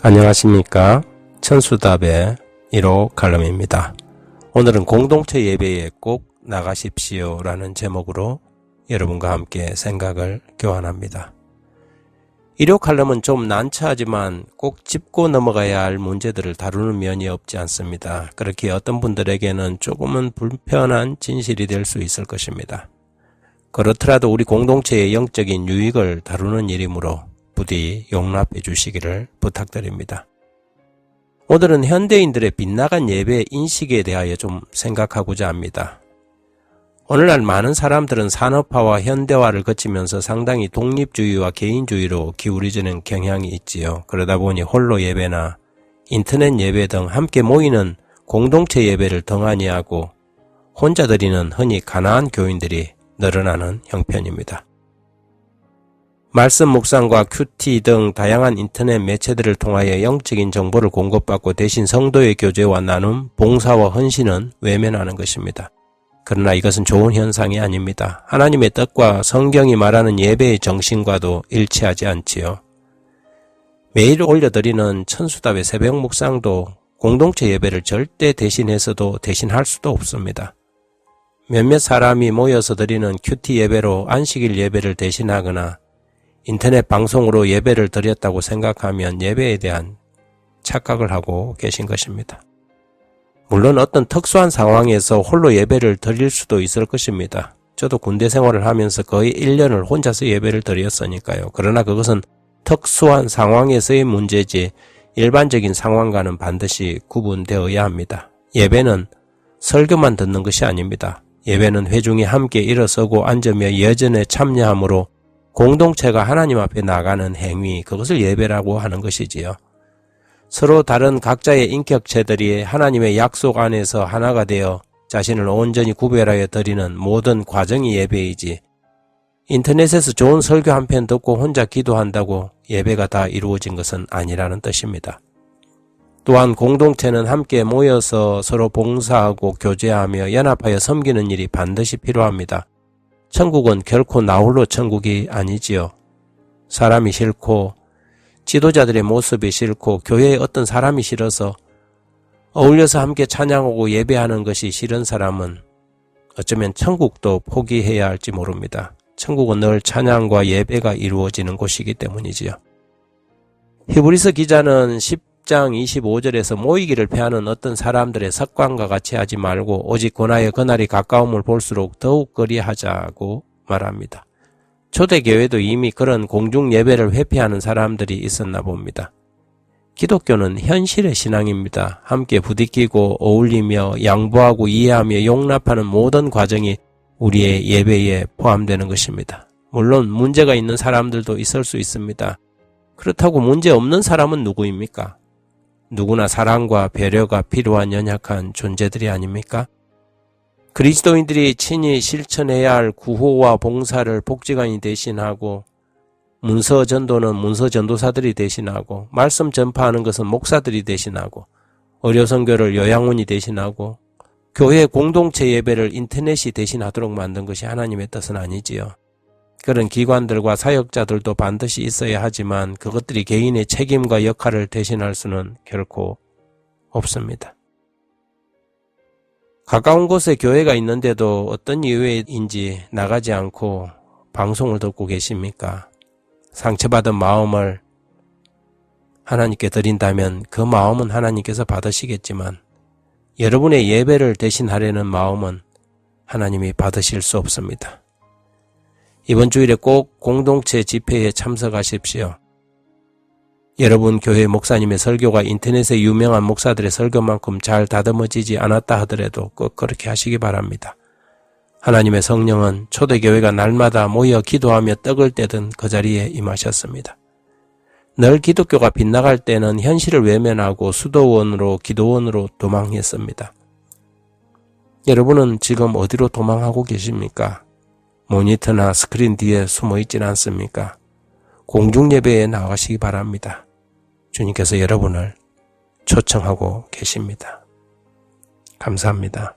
안녕하십니까. 천수답의 1호 칼럼입니다. 오늘은 공동체 예배에 꼭 나가십시오 라는 제목으로 여러분과 함께 생각을 교환합니다. 1호 칼럼은 좀 난처하지만 꼭 짚고 넘어가야 할 문제들을 다루는 면이 없지 않습니다. 그렇게 어떤 분들에게는 조금은 불편한 진실이 될 수 있을 것입니다. 그렇더라도 우리 공동체의 영적인 유익을 다루는 일이므로 부디 용납해 주시기를 부탁드립니다. 오늘은 현대인들의 빗나간 예배 인식에 대하여 좀 생각하고자 합니다. 오늘날 많은 사람들은 산업화와 현대화를 거치면서 상당히 독립주의와 개인주의로 기울어지는 경향이 있지요. 그러다 보니 홀로 예배나 인터넷 예배 등 함께 모이는 공동체 예배를 덩하니 하고 혼자 드리는 흔히 가나안 교인들이 늘어나는 형편입니다. 말씀 묵상과 큐티 등 다양한 인터넷 매체들을 통하여 영적인 정보를 공급받고 대신 성도의 교제와 나눔, 봉사와 헌신은 외면하는 것입니다. 그러나 이것은 좋은 현상이 아닙니다. 하나님의 뜻과 성경이 말하는 예배의 정신과도 일치하지 않지요. 매일 올려드리는 천수답의 새벽 묵상도 공동체 예배를 절대 대신해서도 대신할 수도 없습니다. 몇몇 사람이 모여서 드리는 큐티 예배로 안식일 예배를 대신하거나 인터넷 방송으로 예배를 드렸다고 생각하면 예배에 대한 착각을 하고 계신 것입니다. 물론 어떤 특수한 상황에서 홀로 예배를 드릴 수도 있을 것입니다. 저도 군대 생활을 하면서 거의 1년을 혼자서 예배를 드렸으니까요. 그러나 그것은 특수한 상황에서의 문제지 일반적인 상황과는 반드시 구분되어야 합니다. 예배는 설교만 듣는 것이 아닙니다. 예배는 회중이 함께 일어서고 앉으며 예전에 참여함으로 공동체가 하나님 앞에 나가는 행위, 그것을 예배라고 하는 것이지요. 서로 다른 각자의 인격체들이 하나님의 약속 안에서 하나가 되어 자신을 온전히 구별하여 드리는 모든 과정이 예배이지, 인터넷에서 좋은 설교 한 편 듣고 혼자 기도한다고 예배가 다 이루어진 것은 아니라는 뜻입니다. 또한 공동체는 함께 모여서 서로 봉사하고 교제하며 연합하여 섬기는 일이 반드시 필요합니다. 천국은 결코 나홀로 천국이 아니지요. 사람이 싫고 지도자들의 모습이 싫고 교회에 어떤 사람이 싫어서 어울려서 함께 찬양하고 예배하는 것이 싫은 사람은 어쩌면 천국도 포기해야 할지 모릅니다. 천국은 늘 찬양과 예배가 이루어지는 곳이기 때문이지요. 히브리서 기자는 10장 25절에서 모이기를 패하는 어떤 사람들의 습관과 같이 하지 말고 오직 권하여 그날이 가까움을 볼수록 더욱 그리하자고 말합니다. 초대교회도 이미 그런 공중 예배를 회피하는 사람들이 있었나 봅니다. 기독교는 현실의 신앙입니다. 함께 부딪히고 어울리며 양보하고 이해하며 용납하는 모든 과정이 우리의 예배에 포함되는 것입니다. 물론 문제가 있는 사람들도 있을 수 있습니다. 그렇다고 문제 없는 사람은 누구입니까? 누구나 사랑과 배려가 필요한 연약한 존재들이 아닙니까? 그리스도인들이 친히 실천해야 할 구호와 봉사를 복지관이 대신하고, 문서 전도는 문서 전도사들이 대신하고, 말씀 전파하는 것은 목사들이 대신하고, 의료 선교를 요양원이 대신하고, 교회 공동체 예배를 인터넷이 대신하도록 만든 것이 하나님의 뜻은 아니지요. 그런 기관들과 사역자들도 반드시 있어야 하지만 그것들이 개인의 책임과 역할을 대신할 수는 결코 없습니다. 가까운 곳에 교회가 있는데도 어떤 이유인지 나가지 않고 방송을 듣고 계십니까? 상처받은 마음을 하나님께 드린다면 그 마음은 하나님께서 받으시겠지만 여러분의 예배를 대신하려는 마음은 하나님이 받으실 수 없습니다. 이번 주일에 꼭 공동체 집회에 참석하십시오. 여러분 교회 목사님의 설교가 인터넷의 유명한 목사들의 설교만큼 잘 다듬어지지 않았다 하더라도 꼭 그렇게 하시기 바랍니다. 하나님의 성령은 초대교회가 날마다 모여 기도하며 떡을 떼던 그 자리에 임하셨습니다. 늘 기독교가 빗나갈 때는 현실을 외면하고 수도원으로 기도원으로 도망했습니다. 여러분은 지금 어디로 도망하고 계십니까? 모니터나 스크린 뒤에 숨어 있지는 않습니까? 공중예배에 나가시기 바랍니다. 주님께서 여러분을 초청하고 계십니다. 감사합니다.